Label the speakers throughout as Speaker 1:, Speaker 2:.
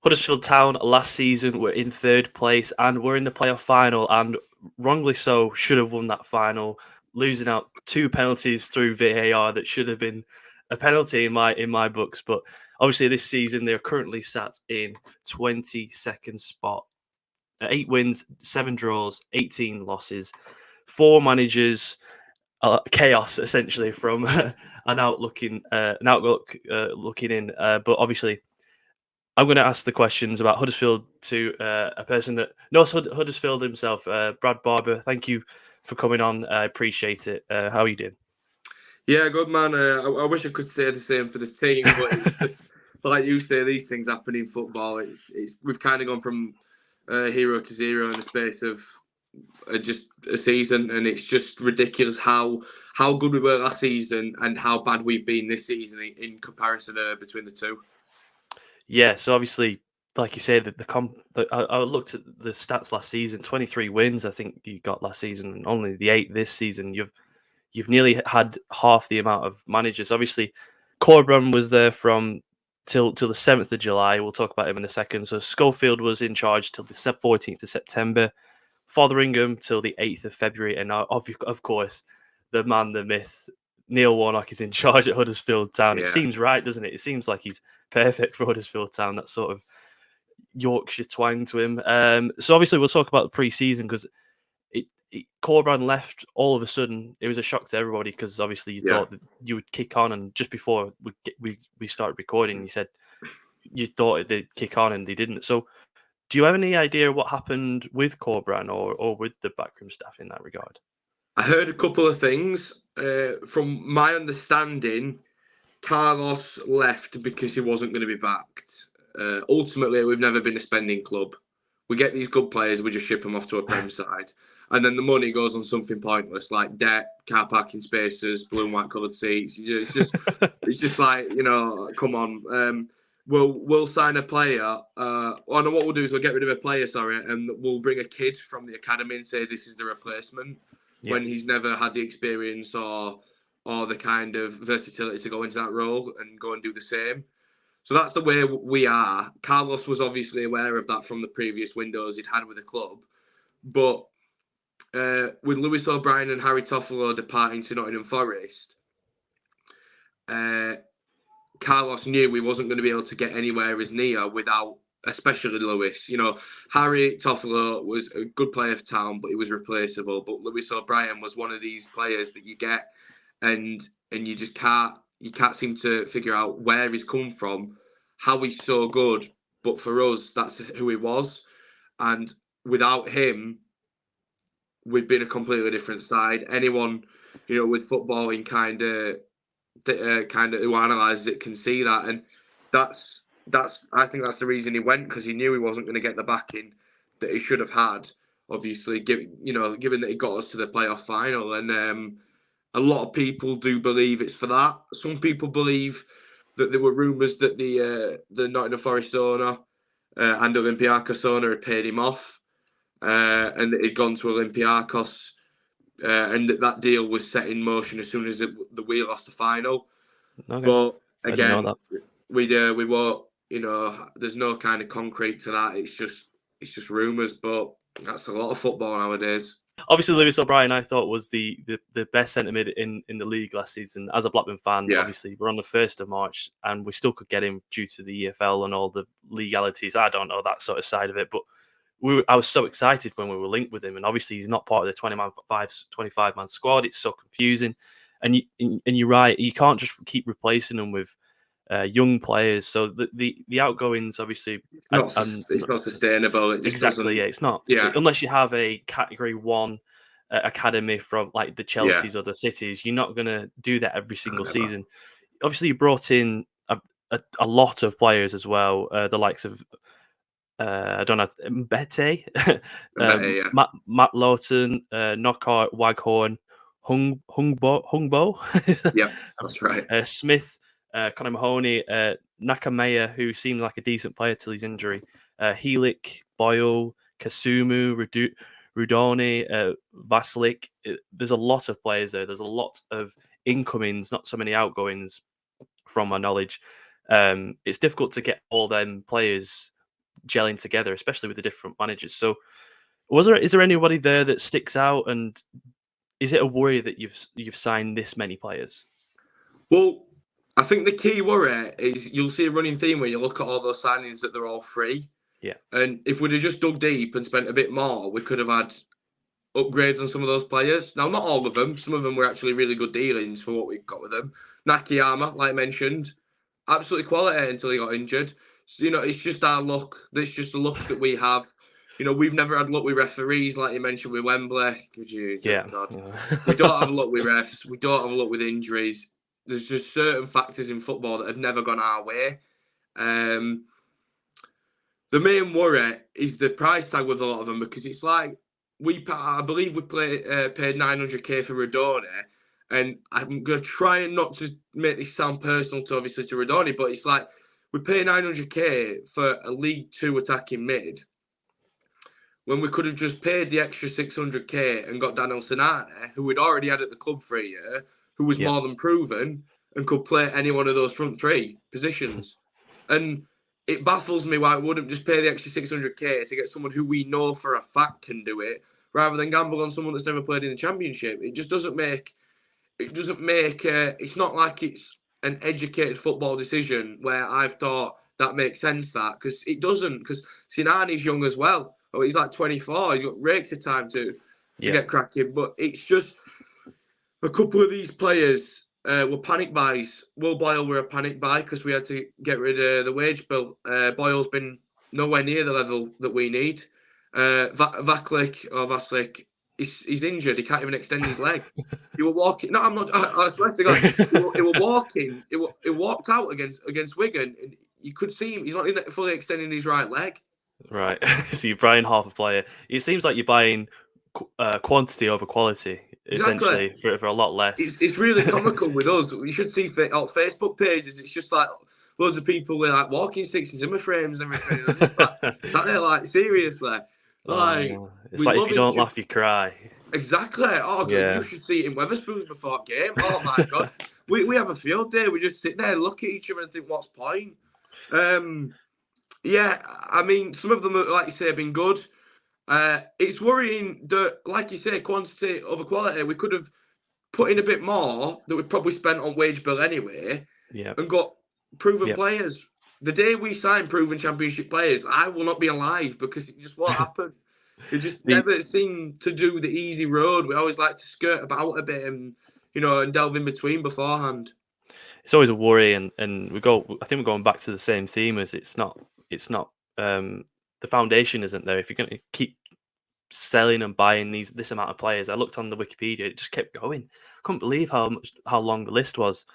Speaker 1: Huddersfield Town last season were in third place and were in the playoff final, and wrongly so should have won that final, losing out 2 penalties through VAR that should have been a penalty in my books. But obviously this season they're currently sat in 22nd spot. 8 wins, 7 draws, 18 losses, 4 managers, chaos essentially from an outlook looking in. But obviously, I'm going to ask the questions about Huddersfield to a person that knows Huddersfield himself, Brad Barber. Thank you for coming on. I appreciate it. How are you doing?
Speaker 2: Yeah, good man. I wish I could say the same for the team, but it's just like you say, these things happen in football. It's we've kind of gone from hero to zero in the space of just a season, and it's just ridiculous how good we were last season and how bad we've been this season in comparison between the two.
Speaker 1: Yeah, so obviously, like you said, I looked at the stats last season. 23 wins, I think you got last season, and only the 8 this season. You've nearly had half the amount of managers. Obviously, Corbran was there from till the 7th of July. We'll talk about him in a second. So Schofield was in charge till the 14th of September. Fotheringham till the 8th of February, and of course, the man, the myth, Neil Warnock is in charge at Huddersfield Town.
Speaker 2: Yeah.
Speaker 1: It seems right, doesn't it? It seems like he's perfect for Huddersfield Town. That sort of Yorkshire twang to him. So obviously we'll talk about the pre-season because Corbran left all of a sudden. It was a shock to everybody because obviously you thought that you would kick on, and just before we started recording, you said you thought they'd kick on and they didn't. So do you have any idea what happened with Corbran or with the backroom staff in that regard?
Speaker 2: I heard a couple of things. From my understanding, Carlos left because he wasn't going to be backed. Ultimately, we've never been a spending club. We get these good players, we just ship them off to a Prem side. And then the money goes on something pointless, like debt, car parking spaces, blue and white coloured seats. It's just like, come on. We'll sign a player. What we'll do is we'll get rid of a player, and we'll bring a kid from the academy and say this is the replacement when he's never had the experience or the kind of versatility to go into that role and go and do the same. So that's the way we are. Carlos was obviously aware of that from the previous windows he'd had with the club. But with Lewis O'Brien and Harry Toffolo departing to Nottingham Forest, Carlos knew he wasn't going to be able to get anywhere as near without, especially Lewis. Harry Toffolo was a good player for Town, but he was replaceable. But Lewis O'Brien was one of these players that you get and you just can't seem to figure out where he's come from, how he's so good. But for us, that's who he was. And without him, we've been a completely different side. Anyone, with footballing kind of who analyses it can see that. And that's I think that's the reason he went, because he knew he wasn't going to get the backing that he should have had, obviously, given that he got us to the playoff final. And a lot of people do believe it's for that. Some people believe that there were rumours that the Nottingham Forest owner and Olympiacos owner had paid him off, and that he'd gone to Olympiacos, and that deal was set in motion as soon as the wheel lost the final. Okay. But again, we won't. There's no kind of concrete to that. It's just rumours, but that's a lot of football nowadays.
Speaker 1: Obviously, Lewis O'Brien, I thought, was the best centre mid in the league last season. As a Blackburn fan, obviously, we're on the 1st of March, and we still could get him due to the EFL and all the legalities. I don't know that sort of side of it, but I was so excited when we were linked with him, and obviously he's not part of the 25-man squad. It's so confusing, and you're right. You can't just keep replacing them with young players. So the outgoings, obviously,
Speaker 2: it's not sustainable.
Speaker 1: Exactly, it's not. Unless you have a Category 1 academy from like the Chelseas or the Cities, you're not going to do that every single season. Obviously, you brought in a lot of players as well, the likes of I don't know, Mbete, Matt Lawton, Knockout, Waghorn, Hungbo.
Speaker 2: Yeah, that's right.
Speaker 1: Smith, Conor Mahoney, Nakameya, who seemed like a decent player till his injury. Helik, Boyle, Kasumu, Rudoni, Vasilik. There's a lot of players there. There's a lot of incomings, not so many outgoings, from my knowledge. It's difficult to get all them players gelling together, especially with the different managers. So, is there anybody there that sticks out, and is it a worry that you've signed this many players?
Speaker 2: Well, I think the key worry is you'll see a running theme where you look at all those signings that they're all free.
Speaker 1: Yeah.
Speaker 2: And if we'd have just dug deep and spent a bit more, we could have had upgrades on some of those players. Now, not all of them. Some of them were actually really good dealings for what we got with them. Nakayama, like I mentioned, absolutely quality until he got injured. So, it's just our luck. It's just the luck that we have. We've never had luck with referees, like you mentioned with Wembley.
Speaker 1: Yeah.
Speaker 2: We don't have luck with refs. We don't have luck with injuries. There's just certain factors in football that have never gone our way. The main worry is the price tag with a lot of them, because it's like I believe we paid 900k for Radoni, and I'm going to try and not to make this sound personal to Radoni, but it's like we pay 900k for a League Two attacking mid when we could have just paid the extra 600k and got Daniel Sinani, who we'd already had at the club for a year, who was more than proven and could play any one of those front three positions. And it baffles me why we wouldn't just pay the extra 600k to get someone who we know for a fact can do it, rather than gamble on someone that's never played in the Championship. It just doesn't make. It's not like it's an educated football decision where I've thought that makes sense, because it doesn't. Because Sinani's young as well. Oh, he's like 24. He's got rakes of time to get cracking. But it's just a couple of these players were panic buys. Will Boyle were a panic buy because we had to get rid of the wage bill. Boyle's been nowhere near the level that we need. Vaslik, he's injured. He can't even extend his leg. He were walking. No, I'm not. I swear to God, he were walking. He walked out against Wigan, and you could see him. He's not fully extending his right leg.
Speaker 1: Right. So you're buying half a player. It seems like you're buying quantity over quality, essentially, for a lot less.
Speaker 2: It's really comical with us. You should see our Facebook pages. It's just like loads of people with like walking sticks and Zimmer frames and everything. Seriously.
Speaker 1: It's like if you don't laugh, you cry.
Speaker 2: Exactly. Oh, God, you should see it in Wetherspoons before game. Oh my God. We have a field day. We just sit there, look at each other and think, what's point? Yeah, I mean, some of them, like you say, have been good. It's worrying that, like you say, quantity over quality. We could have put in a bit more that we probably spent on wage bill anyway, and got proven players. The day we sign proven Championship players, I will not be alive, because it just won't happen. It just never seemed to do the easy road. We always like to skirt about a bit and delve in between beforehand.
Speaker 1: It's always a worry, and I think we're going back to the same theme as it's not the foundation isn't there. If you're going to keep selling and buying this amount of players, I looked on the Wikipedia, it just kept going. I couldn't believe how long the list was.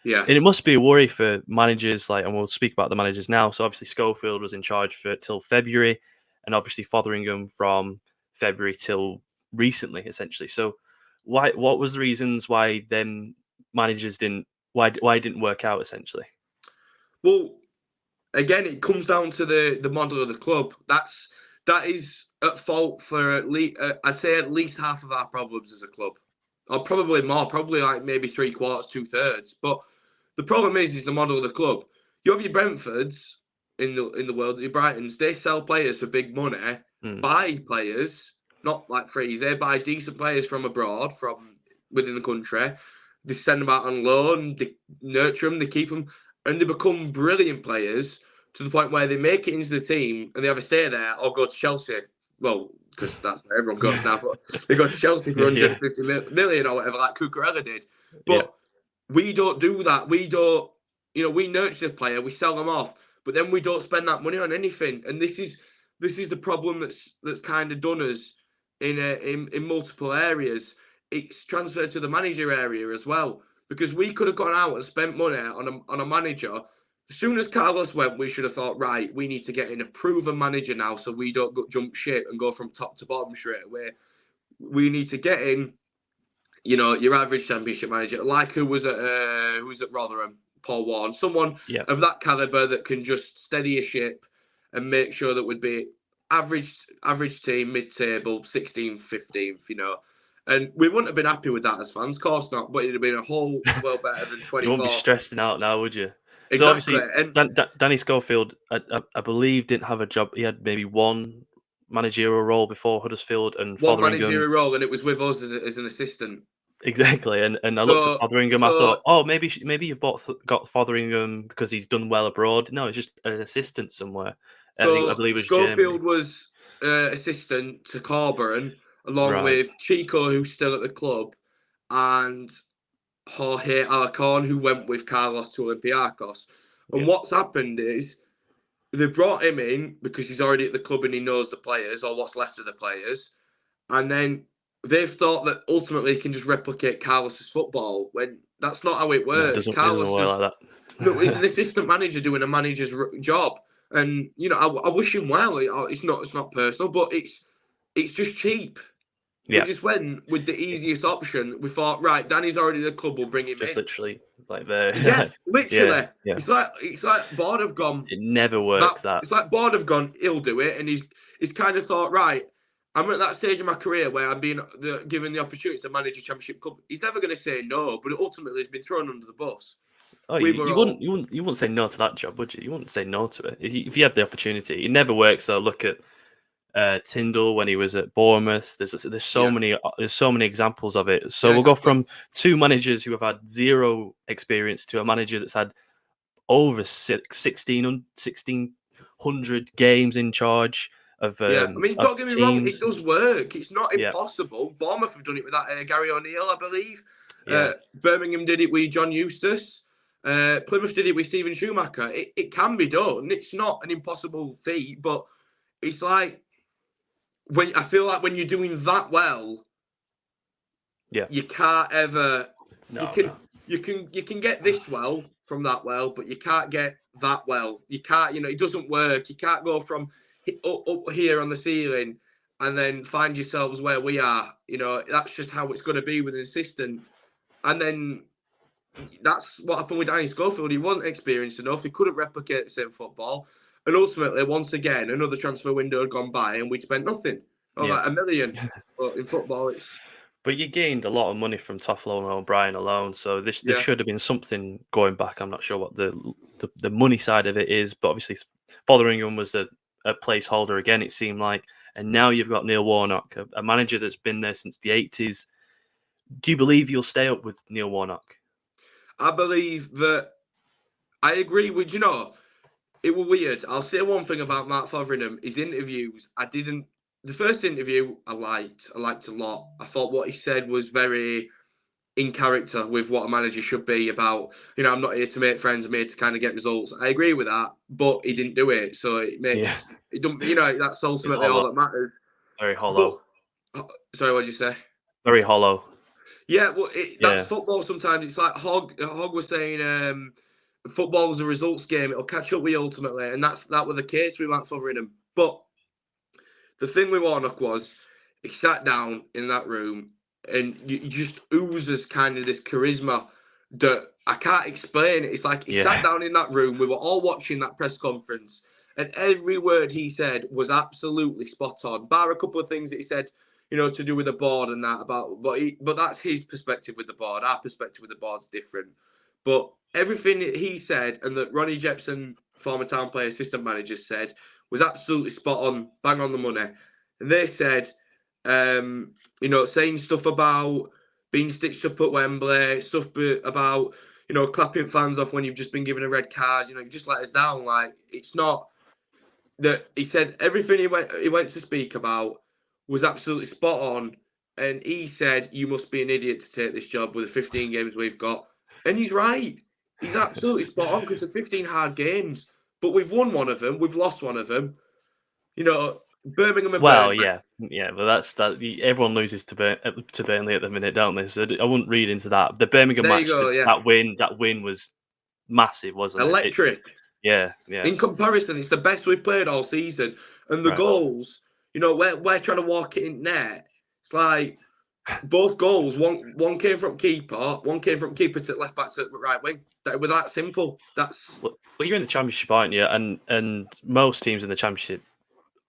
Speaker 2: Yeah,
Speaker 1: and it must be a worry for managers. And we'll speak about the managers now. So obviously Schofield was in charge till February, and obviously Fotheringham from February till recently, essentially. So what was the reasons why them managers didn't work out, essentially?
Speaker 2: Well, again, it comes down to the model of the club. That is at fault for at least I'd say at least half of our problems as a club, or probably more, probably like maybe 3/4, 2/3. But the problem is the model of the club. You have your Brentfords in the world, your Brightons. They sell players for big money, buy players not like freeze. They buy decent players from abroad, from within the country. They send them out on loan. They nurture them. They keep them, and they become brilliant players to the point where they make it into the team and they either stay there or go to Chelsea. Well, because that's where everyone goes now. But they go to Chelsea for 150 million or whatever, like Cucurella did. But we don't do that. We don't. We nurture the player, we sell them off, but then we don't spend that money on anything. And this is the problem that's kind of done us in multiple areas. It's transferred to the manager area as well, because we could have gone out and spent money on a manager. As soon as Carlos went, we should have thought, right, we need to get in a proven manager now, so we don't jump ship and go from top to bottom straight away. We need to get in, your average Championship manager, like who was at Rotherham, Paul Warne, someone of that caliber that can just steady a ship and make sure that we'd be average team, mid-table, 16th, 15th, And we wouldn't have been happy with that as fans, of course not, but it'd have been a whole world better than 24.
Speaker 1: You wouldn't be stressing out now, would you? So
Speaker 2: Exactly.
Speaker 1: obviously, Danny Schofield, I believe, didn't have a job. He had maybe one managerial role before Huddersfield and
Speaker 2: One
Speaker 1: Fotheringham.
Speaker 2: managerial role, and it was with us as an assistant.
Speaker 1: Exactly, and I looked at
Speaker 2: So,
Speaker 1: Fotheringham. I
Speaker 2: so,
Speaker 1: thought, oh, maybe you've got Fotheringham because he's done well abroad. No, it's just an assistant somewhere. I
Speaker 2: so
Speaker 1: believe it was Germany.
Speaker 2: Schofield was assistant to Corberan, along
Speaker 1: Right.
Speaker 2: with Chico, who's still at the club, and Jorge Alarcon, who went with Carlos to Olympiacos. And
Speaker 1: Yeah.
Speaker 2: what's happened is they brought him in because he's already at the club and he knows the players or what's left of the players. And then they've thought that ultimately he can just replicate Carlos's football when that's not how it
Speaker 1: No, it
Speaker 2: works.
Speaker 1: doesn't
Speaker 2: Carlos
Speaker 1: work
Speaker 2: is
Speaker 1: like
Speaker 2: no, he's
Speaker 1: that.
Speaker 2: an assistant manager doing a manager's job, and I wish him well. It's not personal, but it's just cheap. We
Speaker 1: Yeah,
Speaker 2: just went with the easiest option. We thought, right, Danny's already at the club. We'll bring him
Speaker 1: just
Speaker 2: in.
Speaker 1: literally like
Speaker 2: Yeah,
Speaker 1: the yeah,
Speaker 2: literally.
Speaker 1: yeah.
Speaker 2: It's like Board have gone.
Speaker 1: It never
Speaker 2: That
Speaker 1: works. That
Speaker 2: it's like Board have gone. He'll do it, and he's kind of thought, right. I'm at that stage of my career where I'm being given the opportunity to manage a championship club. He's never going to say no, but ultimately he's been thrown under the bus.
Speaker 1: oh,
Speaker 2: We
Speaker 1: you,
Speaker 2: were
Speaker 1: you
Speaker 2: all
Speaker 1: wouldn't you wouldn't you wouldn't say no to that job, would you? You wouldn't say no to it if you had the opportunity. It never works. Though. Look at Tyndall when he was at Bournemouth.
Speaker 2: yeah.
Speaker 1: There's so many examples of it. So
Speaker 2: Yeah,
Speaker 1: we'll go
Speaker 2: exactly.
Speaker 1: from two managers who have had zero experience to a manager that's had over 1,600 games in charge
Speaker 2: Yeah, I mean,
Speaker 1: of
Speaker 2: don't get me wrong, it
Speaker 1: teams.
Speaker 2: does work. It's not
Speaker 1: Yeah,
Speaker 2: impossible. Bournemouth have done it with that Gary O'Neill, I believe.
Speaker 1: yeah,
Speaker 2: Birmingham did it with John Eustace. Plymouth did it with Stephen Schumacher. It can be done. It's not an impossible feat, but it's like when I feel like when you're doing that well,
Speaker 1: yeah.
Speaker 2: you can't ever. You
Speaker 1: No,
Speaker 2: can
Speaker 1: no.
Speaker 2: you can get this well from that well, but you can't get that well. You can't. It doesn't work. You can't go from up here on the ceiling and then find yourselves where we are. That's just how it's going to be with an assistant. And then that's what happened with Danny Schofield. He wasn't experienced enough. He couldn't replicate the same football. And ultimately, once again, another transfer window had gone by and we'd spent nothing. Or
Speaker 1: Yeah.
Speaker 2: like $1 million. But in football, it's
Speaker 1: But you gained a lot of money from Toffolo and O'Brien alone, so there
Speaker 2: yeah.
Speaker 1: should have been something going back. I'm not sure what the money side of it is, but obviously Fotheringham was a placeholder again. It seemed like, and now you've got Neil Warnock, a manager that's been there since the '80s. Do you believe you'll stay up with Neil Warnock?
Speaker 2: I believe that I agree with it was weird. I'll say one thing about Mark Fotheringham. His interviews, the first interview I liked a lot. I thought what he said was very in character with what a manager should be about. I'm not here to make friends, I'm here to kind of get results. I agree with that, but he didn't do it. So
Speaker 1: Yeah,
Speaker 2: it don't, that's
Speaker 1: it's
Speaker 2: ultimately all
Speaker 1: hollow,
Speaker 2: that matters.
Speaker 1: very
Speaker 2: But,
Speaker 1: hollow,
Speaker 2: sorry, what did you say?
Speaker 1: very hollow.
Speaker 2: Yeah, well, that's
Speaker 1: Yeah,
Speaker 2: football sometimes. It's like Hog was saying, football's a results game. It'll catch up with you ultimately. And that was the case with Matt Fotheringham. But the thing with Warnock was he sat down in that room and you just oozes kind of this charisma that I can't explain. It's like he sat
Speaker 1: yeah,
Speaker 2: down in that room. We were all watching that press conference, and every word he said was absolutely spot on. Bar a couple of things that he said, to do with the board and that but that's his perspective with the board. Our perspective with the board's different. But everything that he said and that Ronnie Jepson, former Town Player assistant manager, said was absolutely spot on, bang on the money. And they said, saying stuff about being stitched up at Wembley, stuff about, clapping fans off when you've just been given a red card, you just let us down. Like, it's not that he said everything he went to speak about was absolutely spot on. And he said, you must be an idiot to take this job with the 15 games we've got. And he's right. He's absolutely spot on because the 15 hard games. But we've won one of them. We've lost one of them. Birmingham and
Speaker 1: Well,
Speaker 2: Burnley.
Speaker 1: yeah, but that's that. Everyone loses to Burnley at the minute, don't they? So I wouldn't read into that. The Birmingham
Speaker 2: There you
Speaker 1: match,
Speaker 2: go. Yeah.
Speaker 1: that win was massive, wasn't it?
Speaker 2: Electric.
Speaker 1: Yeah.
Speaker 2: In comparison, it's the best we've played all season. And the
Speaker 1: Right.
Speaker 2: goals, we're trying to walk it in net. It's like both goals, one came from keeper, one came from keeper to left back to right wing. That was that simple. That's
Speaker 1: Well, you're in the Championship, aren't you? And most teams in the Championship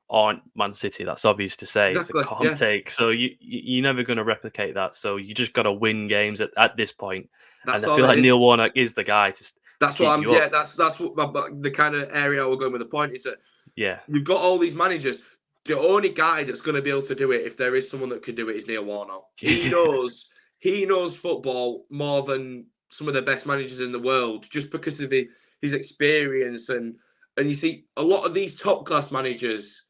Speaker 1: aren't Man City. That's obvious to say. It's a
Speaker 2: exactly,
Speaker 1: calm
Speaker 2: yeah.
Speaker 1: take. So you're never going to replicate that. So you just got to win games at this point.
Speaker 2: That's
Speaker 1: And I
Speaker 2: all
Speaker 1: feel
Speaker 2: it
Speaker 1: like
Speaker 2: is.
Speaker 1: Neil Warnock is the guy to
Speaker 2: That's what
Speaker 1: keep
Speaker 2: I'm.
Speaker 1: you
Speaker 2: Yeah,
Speaker 1: up.
Speaker 2: that's what the kind of area we're going with. The point is that
Speaker 1: Yeah,
Speaker 2: you've got all these managers. The only guy that's going to be able to do it, if there is someone that can do it, is Neil Warnock. He knows football more than some of the best managers in the world, just because of his experience and you see a lot of these top class managers,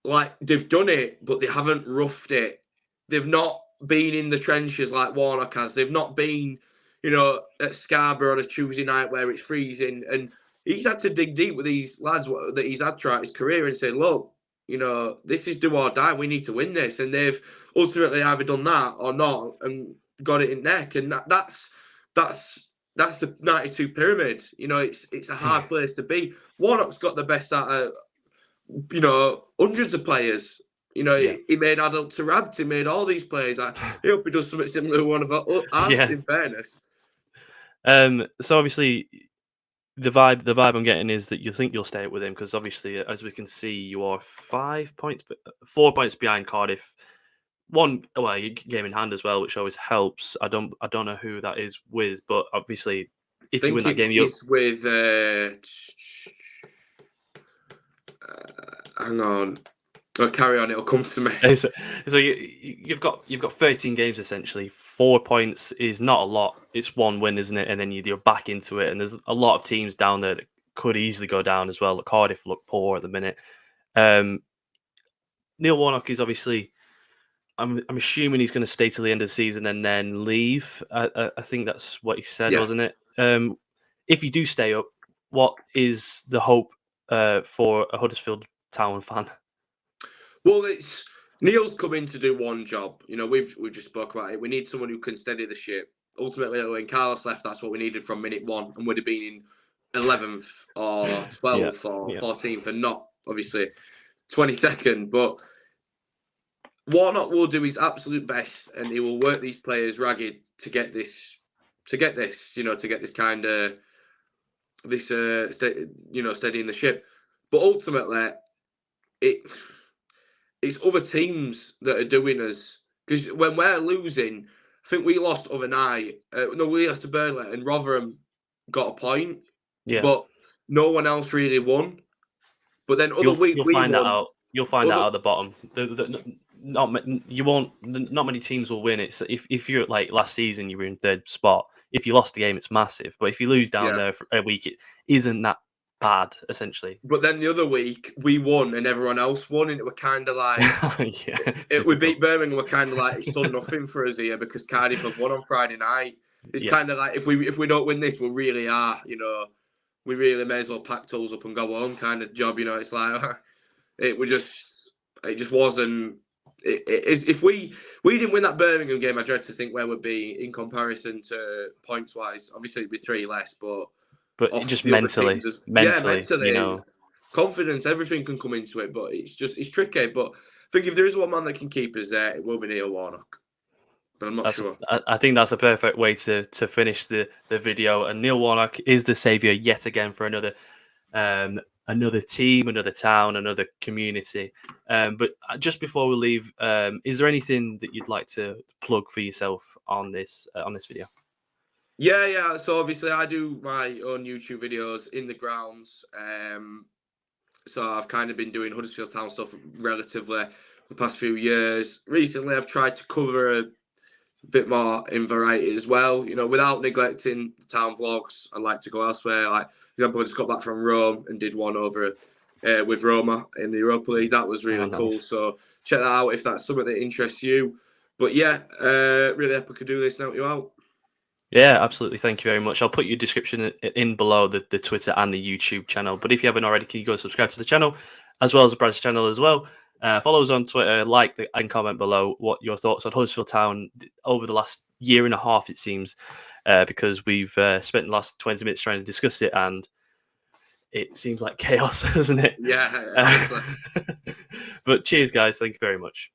Speaker 2: like they've done it, but they haven't roughed it. They've not been in the trenches like Warnock has. They've not been, at Scarborough on a Tuesday night where it's freezing. And he's had to dig deep with these lads that he's had throughout his career and say, look, this is do or die. We need to win this. And they've ultimately either done that or not and got it in neck. And that's the 92 pyramid. It's a hard place to be. Warnock's got the best out of hundreds of players.
Speaker 1: yeah,
Speaker 2: He made adult to Rabs, he made all these players. I hope he does something similar to one of us,
Speaker 1: yeah.
Speaker 2: in fairness.
Speaker 1: So obviously, the vibe I'm getting is that you think you'll stay up with him because obviously, as we can see, you are 4 points behind Cardiff. You game in hand as well, which always helps. I don't know who that is with, but obviously,
Speaker 2: I
Speaker 1: if you win
Speaker 2: think
Speaker 1: that game, you
Speaker 2: it's with. Hang on. Carry on. It'll come to me.
Speaker 1: so you've got 13 games essentially. 4 points is not a lot. It's one win, isn't it? And then you're back into it. And there's a lot of teams down there that could easily go down as well. Cardiff look poor at the minute. Neil Warnock is obviously. I'm assuming he's going to stay till the end of the season and then leave. I think that's what he said,
Speaker 2: Yeah.
Speaker 1: wasn't it? If you do stay up, what is the hope for a Huddersfield Town fan?
Speaker 2: Well, it's Neil's come in to do one job. We've just spoke about it. We need someone who can steady the ship. Ultimately, when Carlos left, that's what we needed from minute one, and would have been in 11th or 12th or 14th, and not obviously 22nd. But Warnock will do his absolute best, and he will work these players ragged to get this, to get this kind of steadying the ship. But ultimately, it's other teams that are doing us, because when we're losing, I think we lost overnight. We lost to Burnley, and Rotherham got a point, but no one else really won. But then
Speaker 1: You'll find that out. You'll find that out at the bottom. Not many teams will win. It's if you're like last season, you were in third spot. If you lost the game, it's massive. But if you lose down there for a week, it isn't that bad, essentially.
Speaker 2: But then the other week we won and everyone else won, and it were kind of like we beat Birmingham. We're kind of like it's done nothing for us here because Cardiff have won on Friday night. It's kind of like if we don't win this, we really are. We really may as well pack tools up and go home kind of job. It's like it just wasn't. If we didn't win that Birmingham game, I dread to think where we'd be in comparison to points wise. Obviously, it'd be 3 less, but
Speaker 1: just mentally,
Speaker 2: confidence, everything can come into it. But it's tricky. But I think if there is one man that can keep us there, it will be Neil Warnock. But I'm not sure.
Speaker 1: I think that's a perfect way to finish the video. And Neil Warnock is the saviour yet again for another team, another town, another community. But just before we leave, is there anything that you'd like to plug for yourself on this video?
Speaker 2: Yeah. So obviously I do my own YouTube videos in the grounds. So I've kind of been doing Huddersfield Town stuff relatively the past few years. Recently I've tried to cover a bit more in variety as well. Without neglecting the town vlogs, I like to go elsewhere. Like, for example, I just got back from Rome and did one over with Roma in the Europa League. That was really cool. So check that out if that's something that interests you. But yeah, really happy to do this and help you out.
Speaker 1: Yeah, absolutely. Thank you very much. I'll put your description in below the Twitter and the YouTube channel. But if you haven't already, can you go subscribe to the channel as well as the Brad's channel as well. Follow us on Twitter, and comment below what your thoughts on Huddersfield Town over the last year and a half, it seems, because we've spent the last 20 minutes trying to discuss it and it seems like chaos, doesn't it?
Speaker 2: Yeah.
Speaker 1: But cheers, guys. Thank you very much.